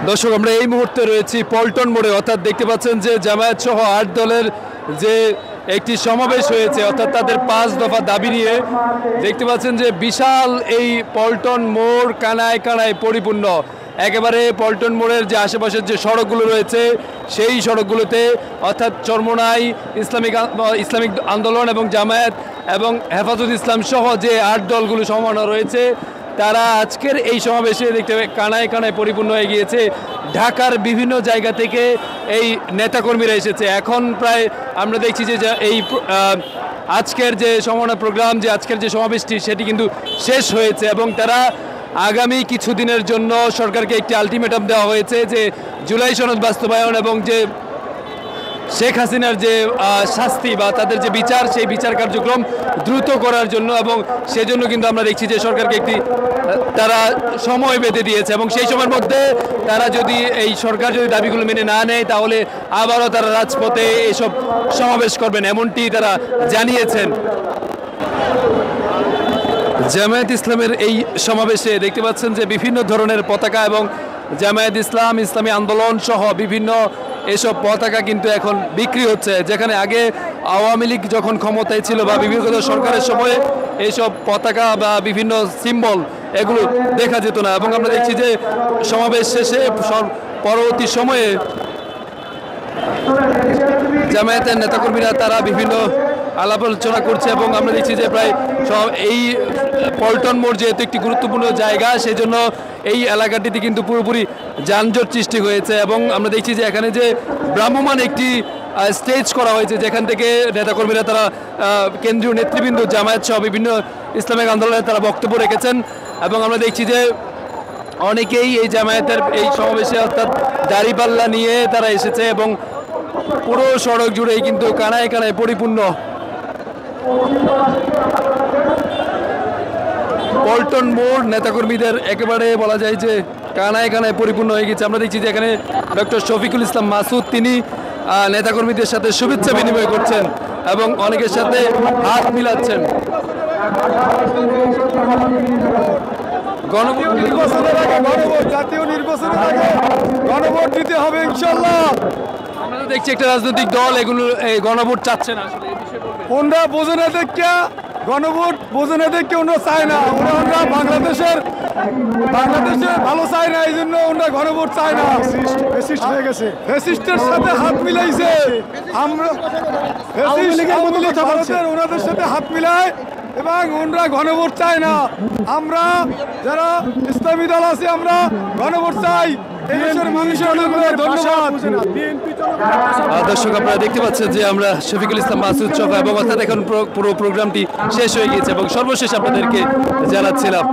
দর্শক, আমরা এই মুহূর্তে রয়েছি পল্টন মোড়ে, অর্থাৎ দেখতে পাচ্ছেন যে জামায়াত সহ 8 দলের যে একটি সমাবেশ হয়েছে, অর্থাৎ তাদের 5 দফা দাবি নিয়ে। দেখতে পাচ্ছেন যে বিশাল এই পল্টন মোড় কানায় কানায় পরিপূর্ণ। একেবারে পল্টন মোড়ের যে আশেপাশের যে সড়কগুলো রয়েছে সেই সড়কগুলোতে, অর্থাৎ চরমোনাই ইসলামিক আন্দোলন এবং জামায়াত এবং হেফাজত ইসলাম সহ যে 8 দলগুলো সমানো রয়েছে, তারা আজকের এই সমাবেশে দেখতে কানায় কানায় পরিপূর্ণ হয়ে গিয়েছে। ঢাকার বিভিন্ন জায়গা থেকে এই নেতাকর্মীরা এসেছে। এখন প্রায় আমরা দেখছি যে এই আজকের যে সমাবেশ প্রোগ্রাম, যে আজকের যে সমাবেশটি, সেটি কিন্তু শেষ হয়েছে এবং তারা আগামী কিছুদিনের জন্য সরকারকে একটি আলটিমেটাম দেওয়া হয়েছে যে জুলাই সনদ বাস্তবায়ন এবং যে শেখ হাসিনার যে শাস্তি বা তাদের যে বিচার, সেই বিচার কার্যক্রম দ্রুত করার জন্য। এবং সেজন্য কিন্তু আমরা দেখছি যে সরকারকে একটি তারা সময় বেঁধে দিয়েছে এবং সেই সময়ের মধ্যে তারা যদি এই সরকার যদি দাবিগুলো মেনে না নেয়, তাহলে আবারও তারা রাজপথে এসব সমাবেশ করবেন, এমনটি তারা জানিয়েছেন। জামায়াত ইসলামের এই সমাবেশে দেখতে পাচ্ছেন যে বিভিন্ন ধরনের পতাকা এবং জামায়াত ইসলাম, ইসলামী আন্দোলন সহ বিভিন্ন এসব পতাকা কিন্তু এখন বিক্রি হচ্ছে। যেখানে আগে আওয়ামী লীগ যখন ক্ষমতায় ছিল বা বিগত সরকারের সময়ে এইসব পতাকা বা বিভিন্ন সিম্বল এগুলো দেখা যেত না। এবং আমরা দেখছি যে সমাবেশ শেষে পরবর্তী সময়ে জামায়াতের নেতাকর্মীরা তারা বিভিন্ন আলাপ আলোচনা করছে এবং আমরা দেখছি যে প্রায় এই পল্টন মোড় যেহেতু একটি গুরুত্বপূর্ণ জায়গা, সেই জন্য এই এলাকাটিতে কিন্তু পুরোপুরি যানজট সৃষ্টি হয়েছে। এবং আমরা দেখছি যে এখানে যে ভ্রাম্যমাণ একটি স্টেজ করা হয়েছে, যেখান থেকে নেতাকর্মীরা তারা কেন্দ্রীয় নেতৃবৃন্দ জামায়াত সহ বিভিন্ন ইসলামিক আন্দোলনে তারা বক্তব্য রেখেছেন। এবং আমরা দেখছি যে অনেকেই এই জামায়াতের এই সমাবেশে অর্থাৎ দাড়িপাল্লা নিয়ে তারা এসেছে এবং পুরো সড়ক জুড়েই কিন্তু কানায় কানায় পরিপূর্ণ। পল্টন মোড় নেতাকর্মীদের একেবারে বলা যায় যে কানায় কানায় পরিপূর্ণ হয়ে গেছে। আমরা দেখছি যে এখানে ডক্টর শফিকুল ইসলাম মাসুদ তিনি নেতাকর্মীদের সাথে শুভেচ্ছা বিনিময় করছেন এবং অনেকের সাথে হাত মিলাচ্ছেন। জাতীয় নির্বাচনের আগে গণভোট দিতে হবে ইনশাল্লাহ। আমরা তো দেখছি একটা রাজনৈতিক দল এগুলো গণভোট চাচ্ছে না, আসলে ওনরা বোঝে না দেখে গণভোট বোঝে না দেখে ওনরা চায় না। ওরা বাংলাদেশের ভালো চায় না, এই জন্য ওনরা গণভোট চায় না। ফ্যাসিস্ট হয়ে গেছে, ফ্যাসিস্টের সাথে হাত মিলাইছে। আমরা ওনাদের সাথে হাত মিলাই এবং ওনরা গণভোট চায় না। আমরা যারা ইসলামী দল আছে আমরা গণভোট চাই। দর্শক, আপনারা দেখতে পাচ্ছেন যে আমরা শফিকুল ইসলাম মাসুদ সভা এবং অর্থাৎ এখন পুরো প্রোগ্রামটি শেষ হয়ে গিয়েছে এবং সর্বশেষ আপনাদেরকে জানাচ্ছিলাম